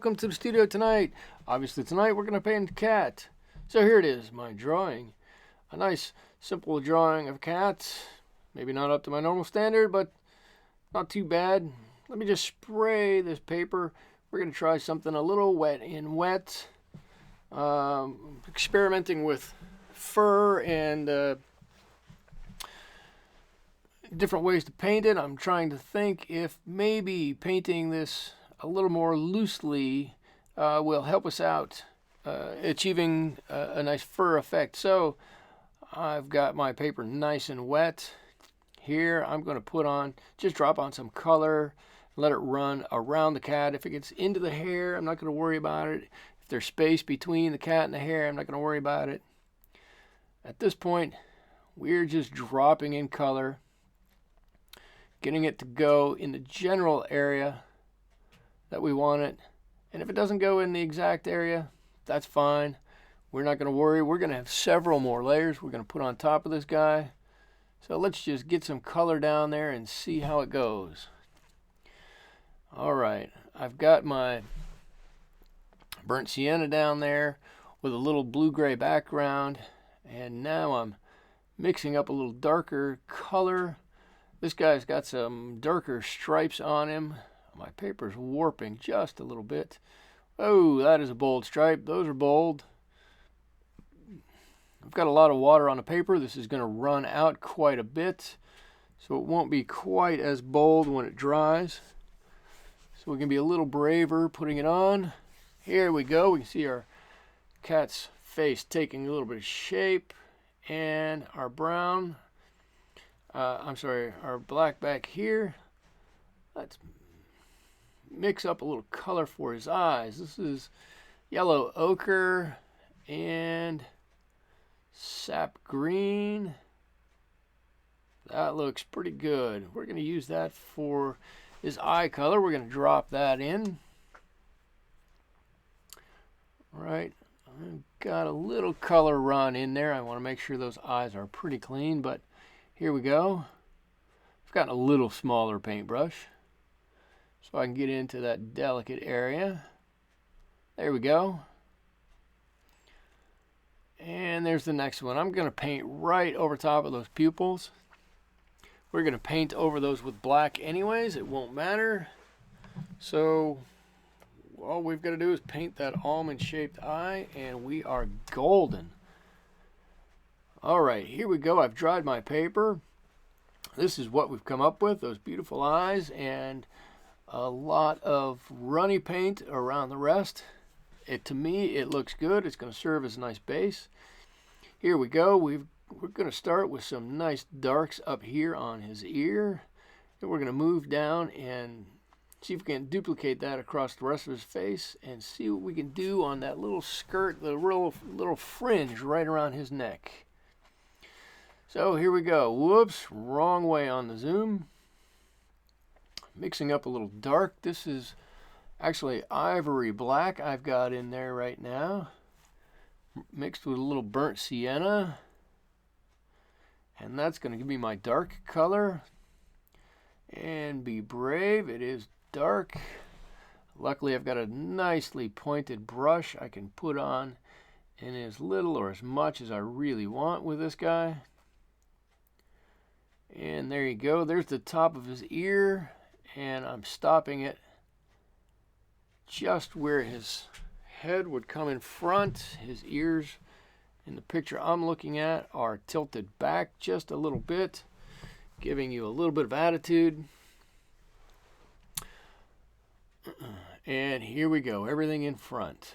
welcome to the studio tonight. Obviously tonight we're going to paint a cat. So here it is, my drawing. A nice simple drawing of a cat. Maybe not up to my normal standard, but not too bad. Let me just spray this paper. We're going to try something a little wet in wet. Experimenting with fur and different ways to paint it. I'm trying to think if maybe painting this a little more loosely will help us out achieving a nice fur effect. So I've got my paper nice and wet. Here I'm going to just drop on some color, let it run around the cat. If it gets into the hair, I'm not going to worry about it. If there's space between the cat and the hair, I'm not going to worry about it. At this point, we're just dropping in color, getting it to go in the general area that we want it. And if it doesn't go in the exact area, that's fine. We're not going to worry. We're going to have several more layers we're going to put on top of this guy. So let's just get some color down there and see how it goes. All right, I've got my burnt sienna down there with a little blue-gray background. And now I'm mixing up a little darker color. This guy's got some darker stripes on him. My paper's warping just a little bit. Oh, that is a bold stripe. Those are bold. I've got a lot of water on the paper. This is going to run out quite a bit, so it won't be quite as bold when it dries. So we can be a little braver putting it on. Here we go. We can see our cat's face taking a little bit of shape, and our brown, our black back here. Let's mix up a little color for his eyes. This is yellow ochre and sap green. That looks pretty good. We're going to use that for his eye color. We're going to drop that in. All right. I've got a little color run in there. I want to make sure those eyes are pretty clean, but here we go. I've got a little smaller paintbrush so I can get into that delicate area. There we go. And there's the next one. I'm going to paint right over top of those pupils. We're going to paint over those with black anyways. It won't matter. So all we've got to do is paint that almond-shaped eye, and we are golden. All right, here we go. I've dried my paper. This is what we've come up with, those beautiful eyes, and a lot of runny paint around the rest. To me, it looks good. It's going to serve as a nice base. Here we go. We're going to start with some nice darks up here on his ear. Then we're going to move down and see if we can duplicate that across the rest of his face and see what we can do on that little skirt, the little fringe right around his neck. So here we go. Whoops, wrong way on the zoom. Mixing up a little dark. This is actually ivory black I've got in there right now, mixed with a little burnt sienna. And that's going to give me my dark color. And be brave, it is dark. Luckily I've got a nicely pointed brush I can put on in as little or as much as I really want with this guy. And there you go. There's the top of his ear, and I'm stopping it just where his head would come in front. His ears in the picture I'm looking at are tilted back just a little bit, giving you a little bit of attitude. And here we go, everything in front.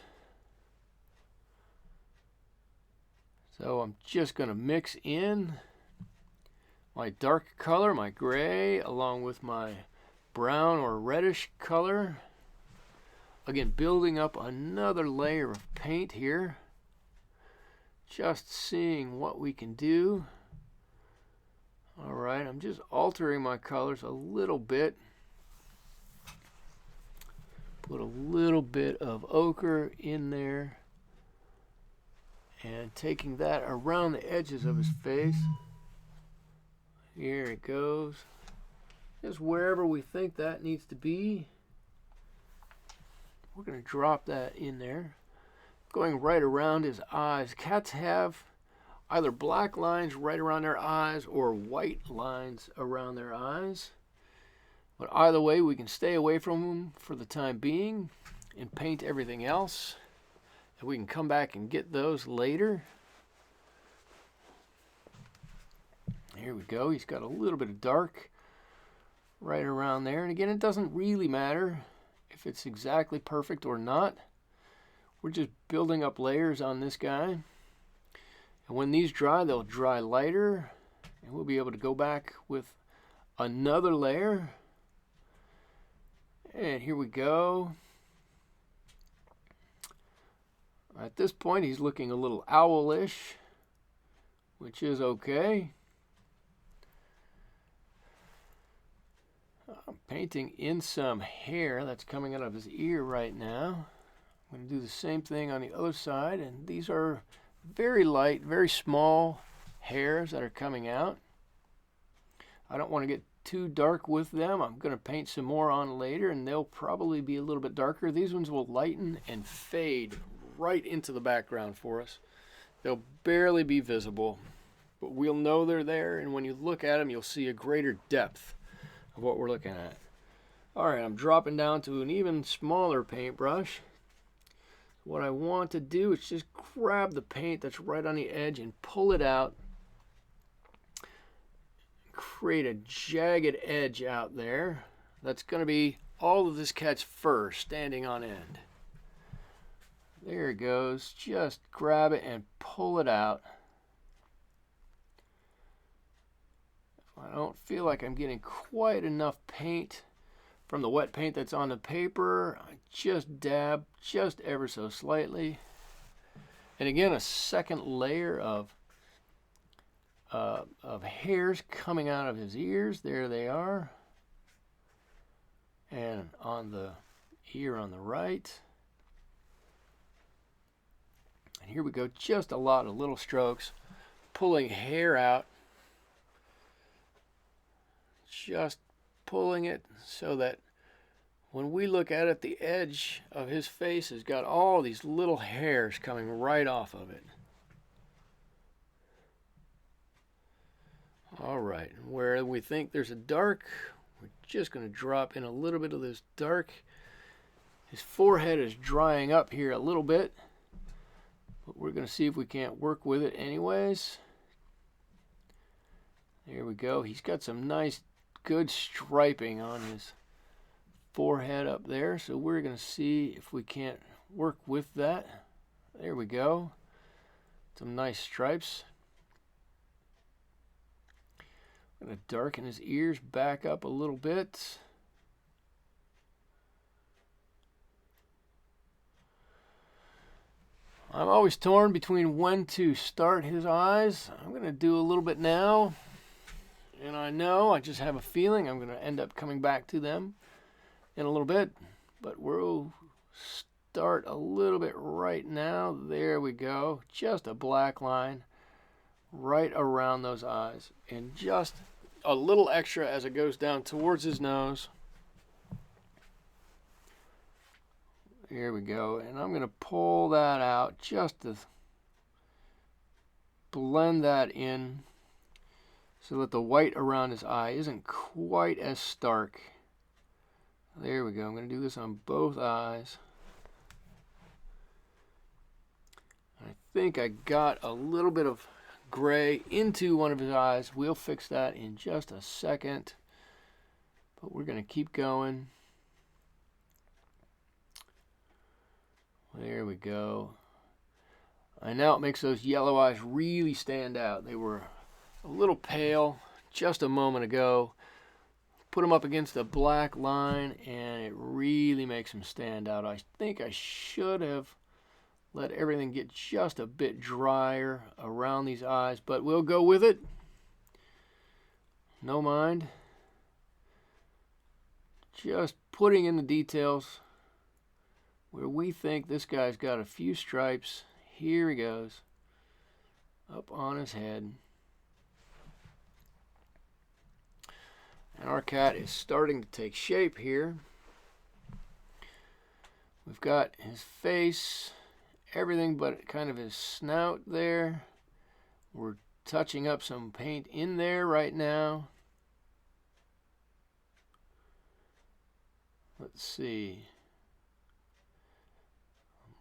So I'm just going to mix in my dark color, my gray, along with my brown or reddish color. Again, building up another layer of paint here. Just seeing what we can do. All right, I'm just altering my colors a little bit. Put a little bit of ochre in there. And taking that around the edges of his face. Here it goes. Just wherever we think that needs to be. we're going to drop that in there. Going right around his eyes. Cats have either black lines right around their eyes or white lines around their eyes. But either way, we can stay away from them for the time being and paint everything else. And we can come back and get those later. Here we go. He's got a little bit of dark right around there. And again, it doesn't really matter if it's exactly perfect or not. We're just building up layers on this guy. And when these dry, they'll dry lighter. And we'll be able to go back with another layer. And here we go. At this point, he's looking a little owlish, which is okay. I'm painting in some hair that's coming out of his ear right now. I'm going to do the same thing on the other side, and these are very light, very small hairs that are coming out. I don't want to get too dark with them. I'm going to paint some more on later, and they'll probably be a little bit darker. These ones will lighten and fade right into the background for us. They'll barely be visible, but we'll know they're there, and when you look at them, you'll see a greater depth of what we're looking at. All right, I'm dropping down to an even smaller paintbrush. What I want to do is just grab the paint that's right on the edge and pull it out. Create a jagged edge out there. That's going to be all of this cat's fur standing on end. There it goes. Just grab it and pull it out. If I don't feel like I'm getting quite enough paint from the wet paint that's on the paper, I just dab just ever so slightly. And again, a second layer of hairs coming out of his ears. There they are. And on the ear on the right. And here we go, just a lot of little strokes, pulling hair out. Just pulling it so that when we look at it, the edge of his face has got all these little hairs coming right off of it. All right, where we think there's a dark, we're just going to drop in a little bit of this dark. His forehead is drying up here a little bit, but we're going to see if we can't work with it anyways. There we go. He's got some nice, good striping on his forehead up there, so we're going to see if we can't work with that. There we go. Some nice stripes. I'm going to darken his ears back up a little bit. I'm always torn between when to start his eyes. I'm going to do a little bit now. And I know, I just have a feeling I'm going to end up coming back to them in a little bit. But we'll start a little bit right now. There we go. Just a black line right around those eyes. And just a little extra as it goes down towards his nose. Here we go. And I'm going to pull that out just to blend that in so that the white around his eye isn't quite as stark. There we go. I'm going to do this on both eyes. I think I got a little bit of gray into one of his eyes. We'll fix that in just a second. But we're going to keep going. There we go. And now it makes those yellow eyes really stand out. They were a little pale just a moment ago. Put them up against a black line and it really makes them stand out. I think I should have let everything get just a bit drier around these eyes, but we'll go with it. No mind. Just putting in the details where we think this guy's got a few stripes. Here he goes. Up on his head. And our cat is starting to take shape here. We've got his face, everything but kind of his snout there. We're touching up some paint in there right now. Let's see.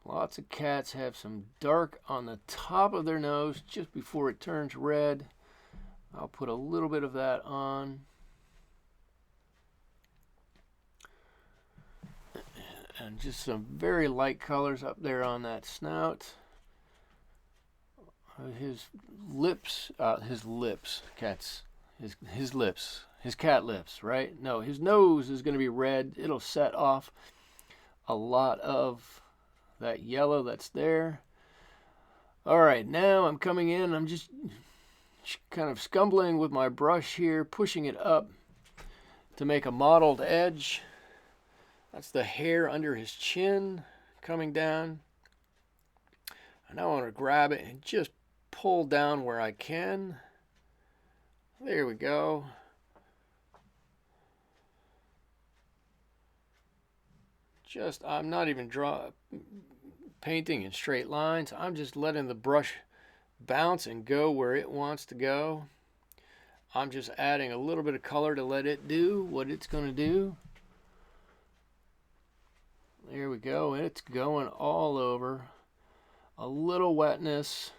Lots of cats have some dark on the top of their nose just before it turns red. I'll put a little bit of that on. And just some very light colors up there on that snout. His lips, his cat lips, right? No, his nose is going to be red. It'll set off a lot of that yellow that's there. All right, now I'm coming in. I'm just kind of scumbling with my brush here, pushing it up to make a mottled edge. That's the hair under his chin coming down. And I want to grab it and just pull down where I can. There we go. I'm not even painting in straight lines. I'm just letting the brush bounce and go where it wants to go. I'm just adding a little bit of color to let it do what it's going to do. There we go. It's going all over. A little wetness.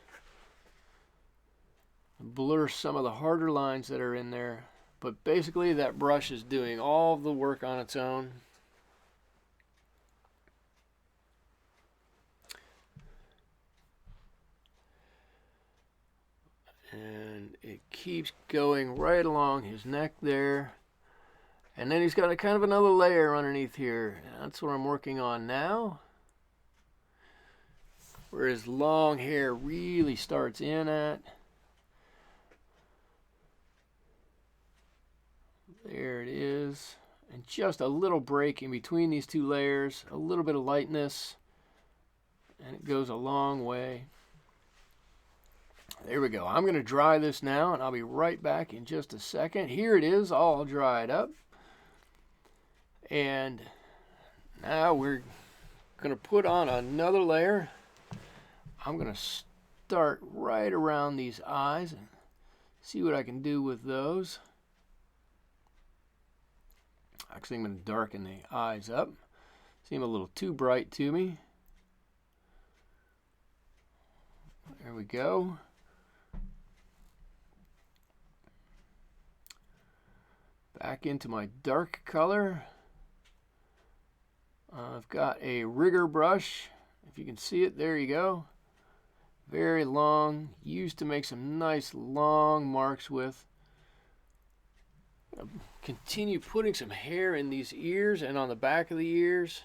Blur some of the harder lines that are in there. But basically that brush is doing all the work on its own. And it keeps going right along his neck there. And then he's got a kind of another layer underneath here. That's what I'm working on now. Where his long hair really starts in at. There it is. And just a little break in between these two layers. A little bit of lightness. And it goes a long way. There we go. I'm going to dry this now, and I'll be right back in just a second. Here it is, all dried up. And now we're going to put on another layer. I'm going to start right around these eyes and see what I can do with those. Actually, I'm going to darken the eyes up. Seem a little too bright to me. There we go. Back into my dark color. I've got a rigger brush. If you can see it, there you go. Very long. Used to make some nice long marks with. Continue putting some hair in these ears and on the back of the ears.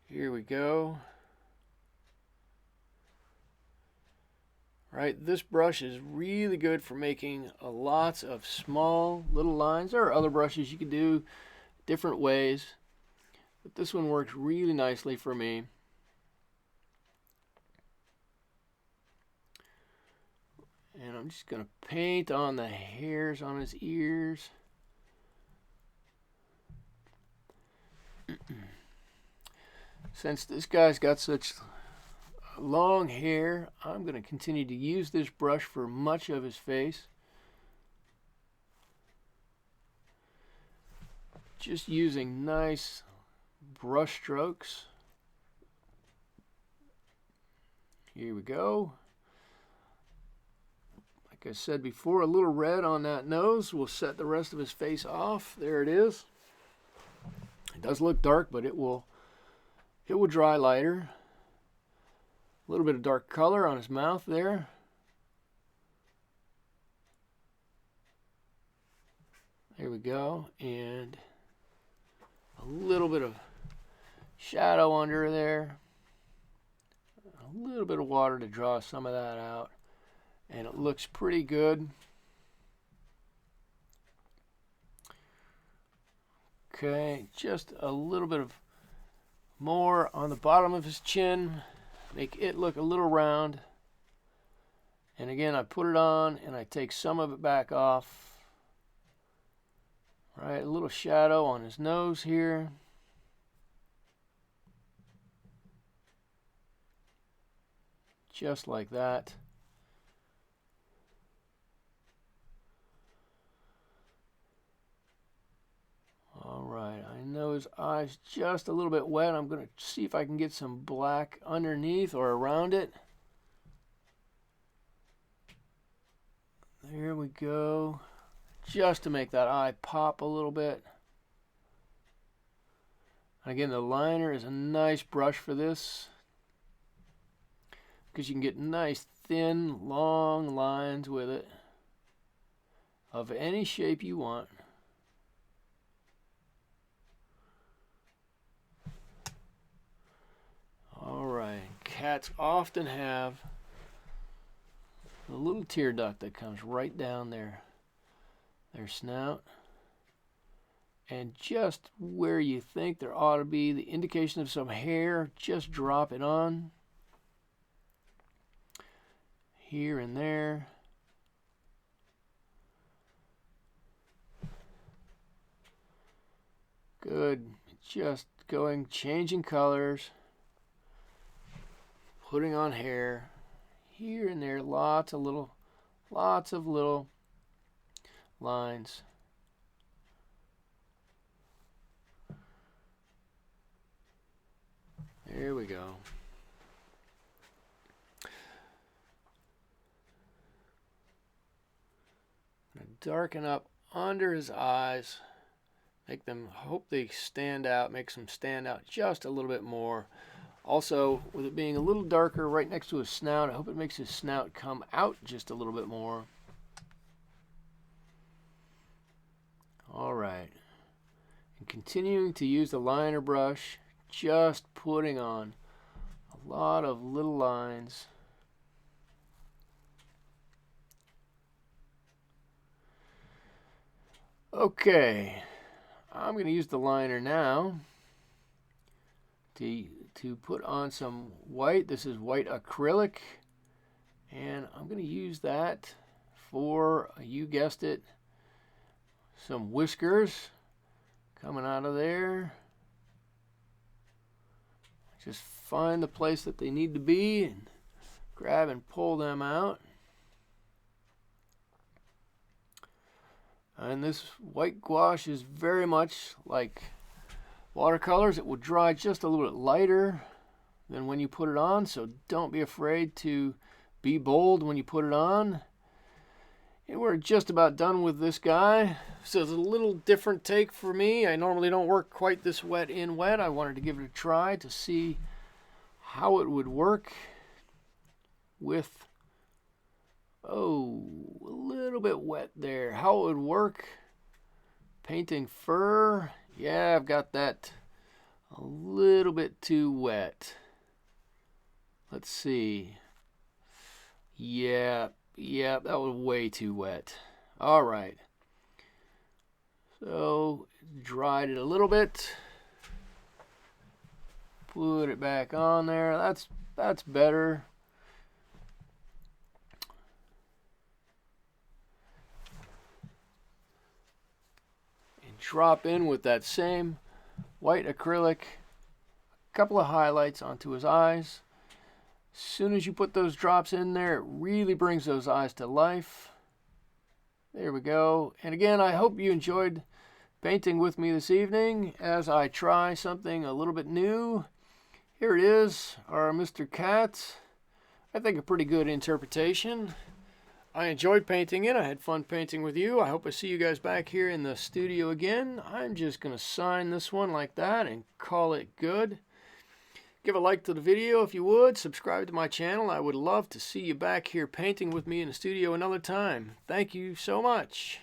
Here we go. Right, this brush is really good for making lots of small little lines. There are other brushes you can do different ways, but this one works really nicely for me. And I'm just going to paint on the hairs on his ears. Since this guy's got such long hair, I'm going to continue to use this brush for much of his face. Just using nice brush strokes. Here we go. Like I said before, a little red on that nose will set the rest of his face off. There it is. It does look dark, but it will dry lighter. A little bit of dark color on his mouth there. There we go. And a little bit of shadow under there. A little bit of water to draw some of that out. And it looks pretty good. Okay, just a little bit of more on the bottom of his chin. Make it look a little round. And again, I put it on and I take some of it back off. Right, a little shadow on his nose here. just like that. Alright, I know his eye's just a little bit wet. I'm going to see if I can get some black underneath or around it. There we go. Just to make that eye pop a little bit. Again, the liner is a nice brush for this, because you can get nice, thin, long lines with it of any shape you want. Alright, cats often have a little tear duct that comes right down their snout. And just where you think there ought to be the indication of some hair, just drop it on. Here and there. Good. Just going, changing colors. Putting on hair. Here and there, lots of little lines. There we go. Darken up under his eyes. Make them, hope they stand out, makes them stand out just a little bit more. Also, with it being a little darker right next to his snout, I hope it makes his snout come out just a little bit more. Alright. And continuing to use the liner brush, just putting on a lot of little lines. Okay, I'm going to use the liner now to put on some white. This is white acrylic, and I'm going to use that for, you guessed it, some whiskers coming out of there. Just find the place that they need to be and grab and pull them out. And this white gouache is very much like watercolors. It will dry just a little bit lighter than when you put it on, so don't be afraid to be bold when you put it on. And we're just about done with this guy. So it's a little different take for me. I normally don't work quite this wet in wet. I wanted to give it a try to see how it would work with, oh, a little bit wet there. How it would work painting fur. Yeah, I've got that a little bit too wet. Let's see. Yeah, that was way too wet. All right. So, dried it a little bit. Put it back on there. That's better. And drop in with that same white acrylic a couple of highlights onto his eyes. As soon as you put those drops in there, it really brings those eyes to life. There we go. And again, I hope you enjoyed painting with me this evening as I try something a little bit new. Here it is, our Mr. Cat. I think a pretty good interpretation. I enjoyed painting it. I had fun painting with you. I hope I see you guys back here in the studio again. I'm just going to sign this one like that and call it good. Give a like to the video if you would. Subscribe to my channel. I would love to see you back here painting with me in the studio another time. Thank you so much.